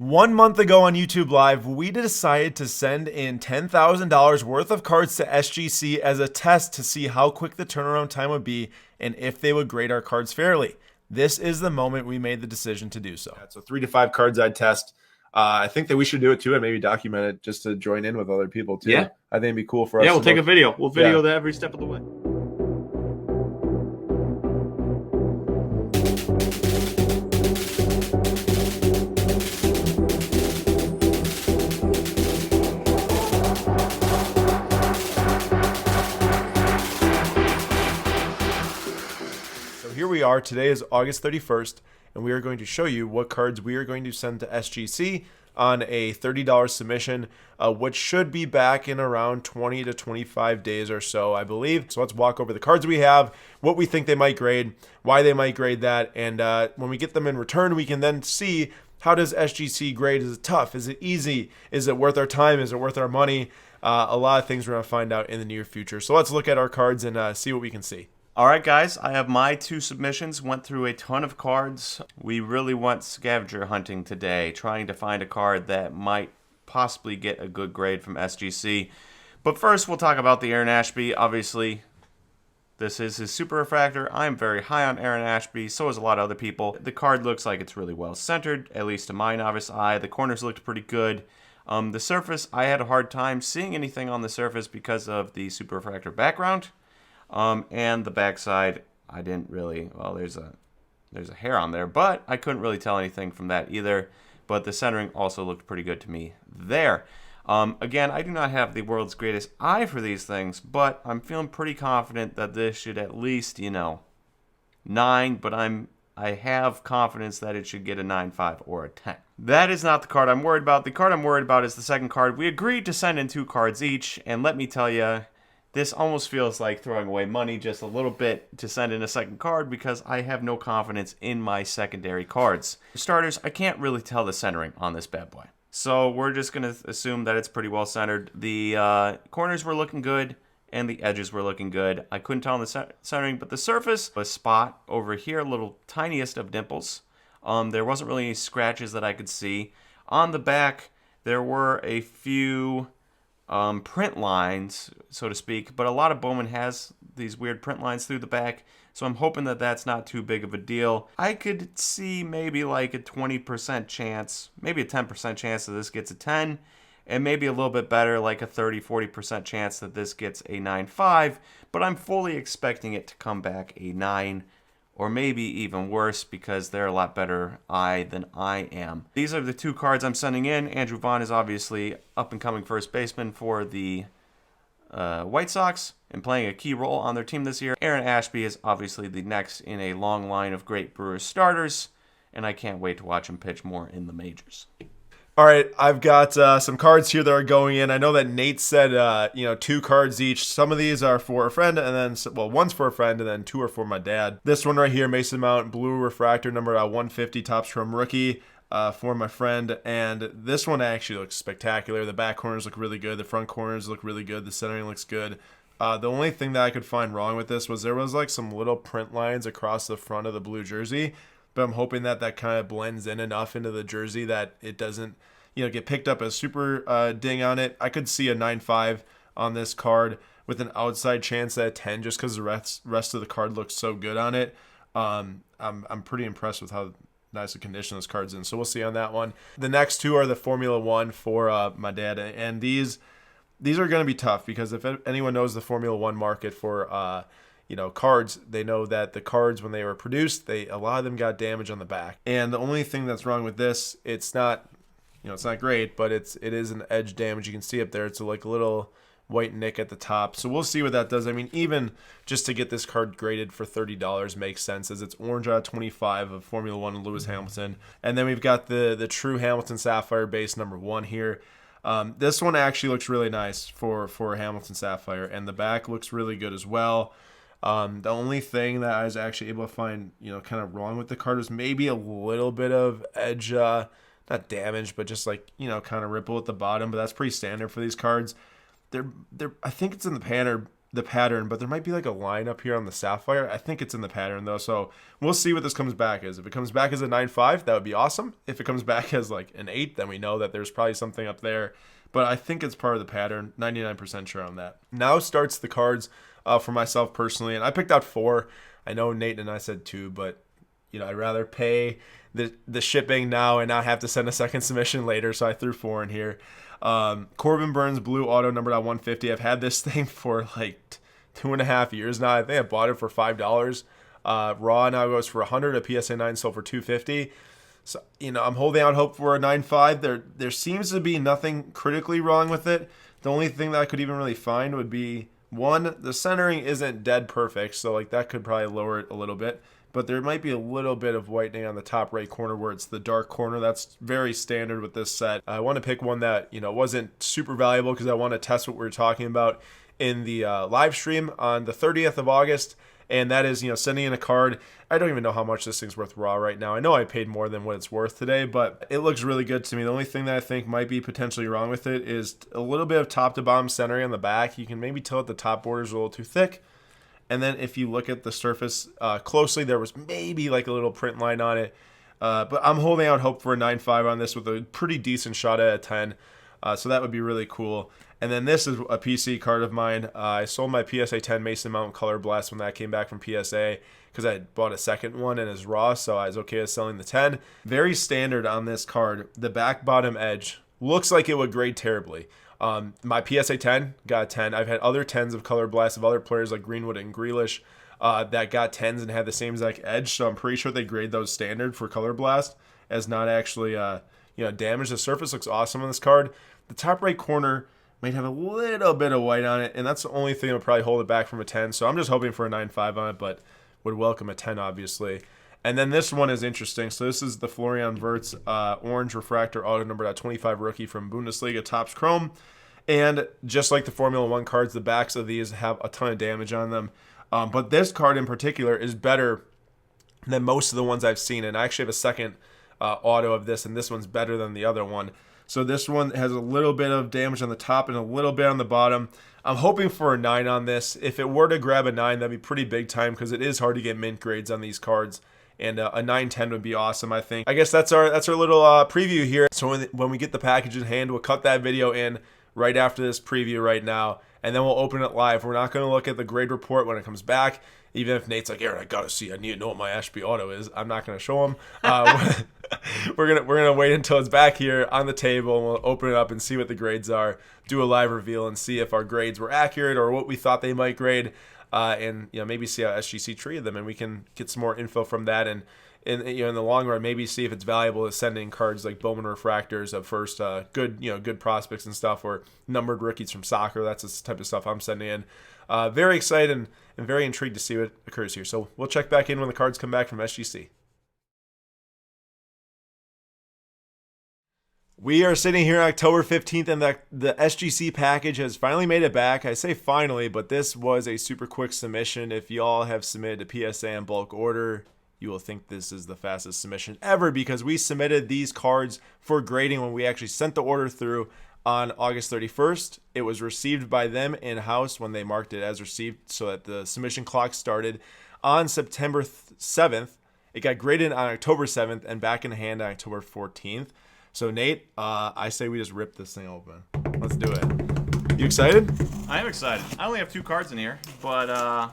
1 month ago on YouTube Live, we decided to send in $10,000 worth of cards to SGC as a test to see how quick the turnaround time would be and if they would grade our cards fairly. This is the moment we made the decision to do so. So 3 to 5 cards I'd test. I think that we should do it too and maybe document it just to join in with other people too. Yeah. I think it'd be cool for us. Yeah, we'll take a video. We'll video Yeah. that every step of the way. Here we are. Today is August 31st, and we are going to show you what cards we are going to send to SGC on a $30 submission, which should be back in around 20 to 25 days or so, I believe. So let's walk over the cards we have, what we think they might grade, why they might grade that, and when we get them in return, we can then see how does SGC grade. Is it tough? Is it easy? Is it worth our time? Is it worth our money? A lot of things we're going to find out in the near future. So let's look at our cards and see what we can see. All right, guys, I have my 2 submissions, went through a ton of cards. We really went scavenger hunting today, trying to find a card that might possibly get a good grade from SGC. But first, we'll talk about the Aaron Ashby. Obviously, this is his super refractor. I'm very high on Aaron Ashby, so is a lot of other people. The card looks like it's really well centered, at least to my novice eye. The corners looked pretty good. The surface, I had a hard time seeing anything on the surface because of the super refractor background. And the backside, I didn't really, well, there's a hair on there, but I couldn't really tell anything from that either. But the centering also looked pretty good to me there. Again, I do not have the world's greatest eye for these things, but I'm feeling pretty confident that this should at least, 9, but I have confidence that it should get a 9.5 or a 10. That is not the card I'm worried about. The card I'm worried about is the second card. We agreed to send in 2 cards each, and let me tell you, this almost feels like throwing away money just a little bit to send in a second card because I have no confidence in my secondary cards. For starters, I can't really tell the centering on this bad boy. So we're just going to assume that it's pretty well centered. The corners were looking good and the edges were looking good. I couldn't tell on the centering, but the surface, a spot over here, little tiniest of dimples. There wasn't really any scratches that I could see. On the back, there were a few print lines, so to speak, but a lot of Bowman has these weird print lines through the back, so I'm hoping that that's not too big of a deal. I could see maybe like a 20% chance, maybe a 10% chance that this gets a 10, and maybe a little bit better, like a 30-40% chance that this gets a 9.5, but I'm fully expecting it to come back a 9, or maybe even worse because they're a lot better eye than I am. These are the 2 cards I'm sending in. Andrew Vaughn is obviously up-and-coming first baseman for the White Sox and playing a key role on their team this year. Aaron Ashby is obviously the next in a long line of great Brewers starters, and I can't wait to watch him pitch more in the majors. All right, I've got some cards here that are going in. I know that Nate said, 2 cards each. Some of these are for a friend, and then, one's for a friend, and then 2 are for my dad. This one right here, Mason Mount, blue refractor, number 150, Topps Chrome rookie, for my friend. And this one actually looks spectacular. The back corners look really good. The front corners look really good. The centering looks good. The only thing that I could find wrong with this was there was like some little print lines across the front of the blue jersey. But I'm hoping that kind of blends in enough into the jersey that it doesn't, get picked up as super ding on it. I could see a 9.5 on this card with an outside chance at 10 just because the rest of the card looks so good on it. I'm pretty impressed with how nice a condition this card's in. So we'll see on that one. The next 2 are the Formula 1 for my dad. And these are going to be tough because if anyone knows the Formula 1 market for cards, they know that the cards, when they were produced, a lot of them got damage on the back. And the only thing that's wrong with this, it's not great, but it is an edge damage. You can see up there, it's like a little white nick at the top. So we'll see what that does. I mean, even just to get this card graded for $30 makes sense, as it's orange out of 25 of Formula 1 and Lewis Hamilton. And then we've got the true Hamilton Sapphire base number 1 here. This one actually looks really nice for Hamilton Sapphire, and the back looks really good as well. The only thing that I was actually able to find, kind of wrong with the card was maybe a little bit of edge, not damage, but just like, kind of ripple at the bottom. But that's pretty standard for these cards. I think it's in the pan or the pattern, but there might be like a line up here on the sapphire. I think it's in the pattern though, so we'll see what this comes back as. If it comes back as a 9.5, that would be awesome. If it comes back as like an 8, then we know that there's probably something up there. But I think it's part of the pattern. 99% sure on that. Now starts the cards for myself personally, and I picked out 4. I know Nate and I said 2, but I'd rather pay the shipping now and not have to send a second submission later, so I threw 4 in here. Corbin Burns blue auto numbered at 150. I've had this thing for like 2.5 years now. I think I bought it for $5. Raw now goes for 100. A PSA 9 sold for 250. So I'm holding out hope for a 9.5. There seems to be nothing critically wrong with it. The only thing that I could even really find would be, one, the centering isn't dead perfect, so like that could probably lower it a little bit. But there might be a little bit of whitening on the top right corner where it's the dark corner. That's very standard with this set. I want to pick one that wasn't super valuable because I want to test what we were talking about in the live stream on the 30th of August. And that is, sending in a card. I don't even know how much this thing's worth raw right now. I know I paid more than what it's worth today, but it looks really good to me. The only thing that I think might be potentially wrong with it is a little bit of top to bottom centering on the back. You can maybe tell that the top border is a little too thick. And then if you look at the surface closely, there was maybe like a little print line on it. But I'm holding out hope for a 9.5 on this with a pretty decent shot at a 10. So that would be really cool. And then this is a PC card of mine. I sold my PSA 10 Mason Mountain Color Blast when that came back from PSA because I bought a second one and it's raw, so I was okay with selling the 10. Very standard on this card. The back bottom edge looks like it would grade terribly. My PSA 10 got a 10. I've had other 10s of Color Blast of other players like Greenwood and Grealish that got 10s and had the same exact edge, so I'm pretty sure they grade those standard for Color Blast as not actually damaged. The surface looks awesome on this card. The top right corner might have a little bit of white on it, and that's the only thing that would probably hold it back from a 10. So I'm just hoping for a 9.5 on it, but would welcome a 10, obviously. And then this one is interesting. So this is the Florian Wirtz orange refractor auto numbered at 25 rookie from Bundesliga Topps Chrome. And just like the Formula 1 cards, the backs of these have a ton of damage on them. But this card in particular is better than most of the ones I've seen. And I actually have a second auto of this, and this one's better than the other one. So this one has a little bit of damage on the top and a little bit on the bottom. I'm hoping for a 9 on this. If it were to grab a 9, that'd be pretty big time because it is hard to get mint grades on these cards. And a 910 would be awesome, I think. I guess that's our little preview here. So when we get the package in hand, we'll cut that video in right after this preview right now. And then we'll open it live. We're not going to look at the grade report when it comes back. Even if Nate's like, Aaron, I got to see. I need to know what my Ashby auto is. I'm not going to show him. We're gonna wait until it's back here on the table, and we'll open it up and see what the grades are, do a live reveal, and see if our grades were accurate or what we thought they might grade, and maybe see how SGC treated them, and we can get some more info from that, and in the long run, maybe see if it's valuable to send in cards like Bowman refractors of first good prospects and stuff, or numbered rookies from soccer. That's the type of stuff I'm sending in. Very excited and very intrigued to see what occurs here. So we'll check back in when the cards come back from SGC. We are sitting here October 15th, and the SGC package has finally made it back. I say finally, but this was a super quick submission. If y'all have submitted a PSA in bulk order, you will think this is the fastest submission ever because we submitted these cards for grading when we actually sent the order through on August 31st. It was received by them in-house when they marked it as received so that the submission clock started on September 7th. It got graded on October 7th and back in hand on October 14th. So, Nate, I say we just rip this thing open. Let's do it. You excited? I am excited. I only have 2 cards in here, but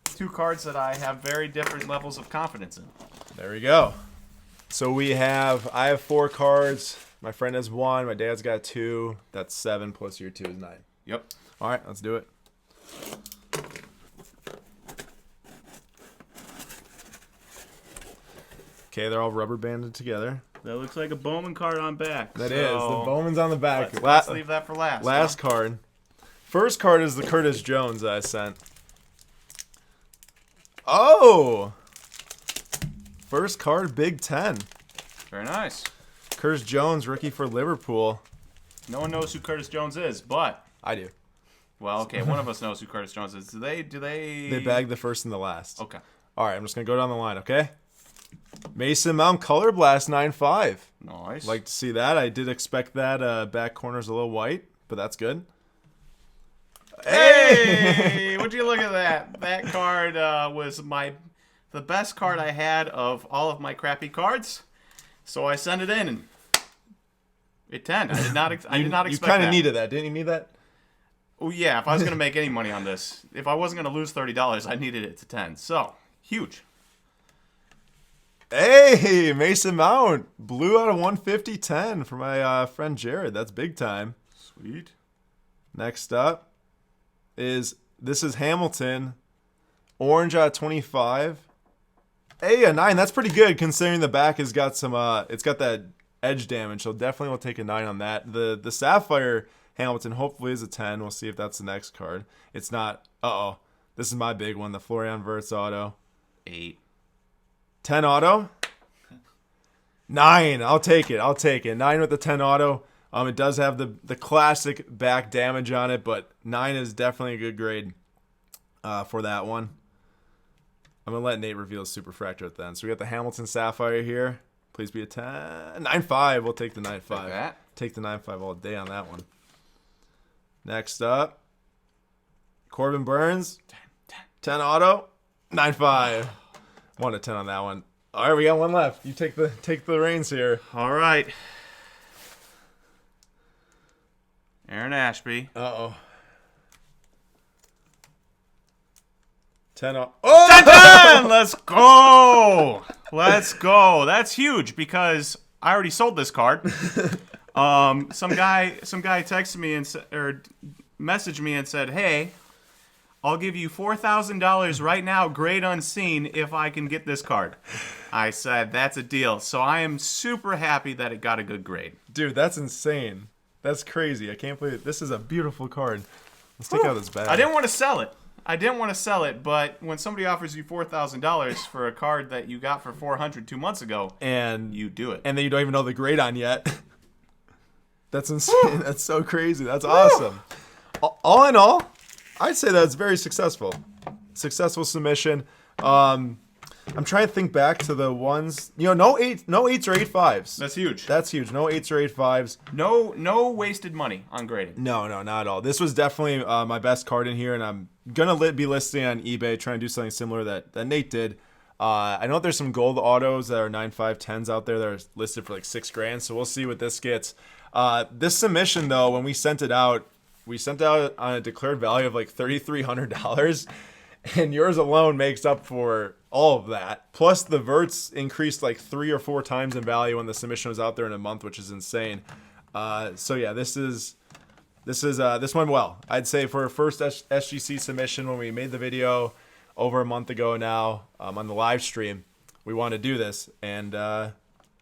2 cards that I have very different levels of confidence in. There we go. So I have 4 cards. My friend has 1. My dad's got 2. That's 7 plus your 2 is 9. Yep. All right, let's do it. Okay, they're all rubber banded together. That looks like a Bowman card on back. That is. The Bowman's on the back. Let's leave that for last. Last card. First card is the Curtis Jones that I sent. Oh! First card, Big Ten. Very nice. Curtis Jones, rookie for Liverpool. No one knows who Curtis Jones is, but I do. Well, okay, one of us knows who Curtis Jones is. Do they? They bag the first and the last. Okay. All right, I'm just going to go down the line, okay? Mason Mount Color Blast 9.5. Nice. Like to see that. I did expect that back corner's a little white, but that's good. Hey, would you look at that? That card was the best card I had of all of my crappy cards. So I sent it in, and it 10. I did not expect You kind that. of needed that, didn't you need that? Oh yeah, if I was gonna make any money on this, if I wasn't gonna lose $30, I needed it to 10. So huge. Hey, Mason Mount. Blue out of 150, 10 for my friend Jared. That's big time. Sweet. Next up this is Hamilton. Orange out of 25. Hey, a 9. That's pretty good considering the back has got some, it's got that edge damage. So definitely we'll take a 9 on that. The Sapphire Hamilton hopefully is a 10. We'll see if that's the next card. It's not. Uh-oh. This is my big one, the Florian Wirtz auto. 8. 10 auto. 9. I'll take it. 9 with the 10 auto. It does have the classic back damage on it, but 9 is definitely a good grade for that one. I'm going to let Nate reveal Superfractor at the end. So we got the Hamilton Sapphire here. Please be a 10. 9.5. We'll take the 9.5. Take the 9.5 all day on that one. Next up, Corbin Burns. 10 auto. 9.5. 1 to 10 on that one. All right, we got one left. You take the reins here. All right. Aaron Ashby. Uh-oh. 10 auto. Oh! 10! Let's go. Let's go. That's huge because I already sold this card. Some guy texted me or messaged me and said, "Hey, I'll give you $4,000 right now, grade unseen, if I can get this card." I said, "That's a deal." So I am super happy that it got a good grade. Dude, that's insane. That's crazy. I can't believe it. This is a beautiful card. Let's take out this bag. I didn't want to sell it, but when somebody offers you $4,000 for a card that you got for $400 2 months ago, and you do it. And then you don't even know the grade on yet. That's insane. That's so crazy. That's awesome. All in all, I'd say that's very successful. Successful submission. I'm trying to think back to the ones. No 8s or 8.5s. That's huge. That's huge. No 8s or 8.5s. No wasted money on grading. No, not at all. This was definitely my best card in here, and I'm gonna be listing on eBay, trying to do something similar that Nate did. I know there's some gold autos that are 9.5, 10s out there that are listed for like $6,000. So we'll see what this gets. This submission though, when we sent it out on a declared value of like $3,300, and yours alone makes up for all of that. Plus the Verts increased like 3 or 4 times in value when the submission was out there in a month, which is insane. So yeah, this went well. I'd say for a first SGC submission when we made the video over a month ago now on the live stream, we want to do this, and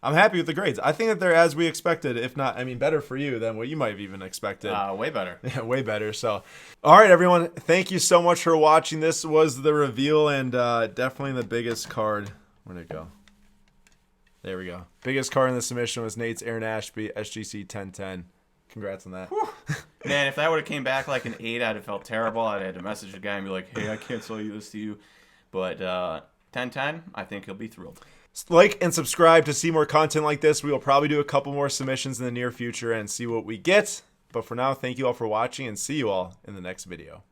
I'm happy with the grades. I think that they're as we expected, if not, better for you than what you might have even expected. Way better. Yeah, way better. So, all right, everyone. Thank you so much for watching. This was the reveal, and definitely the biggest card. Where'd it go? There we go. Biggest card in the submission was Nate's Aaron Ashby SGC 1010. Congrats on that. Man, if that would have came back like an 8, I'd have felt terrible. I'd had to message the guy and be like, "Hey, I can't sell you this to you." But 1010, I think he'll be thrilled. Like and subscribe to see more content like this. We will probably do a couple more submissions in the near future and see what we get. But for now, thank you all for watching, and see you all in the next video.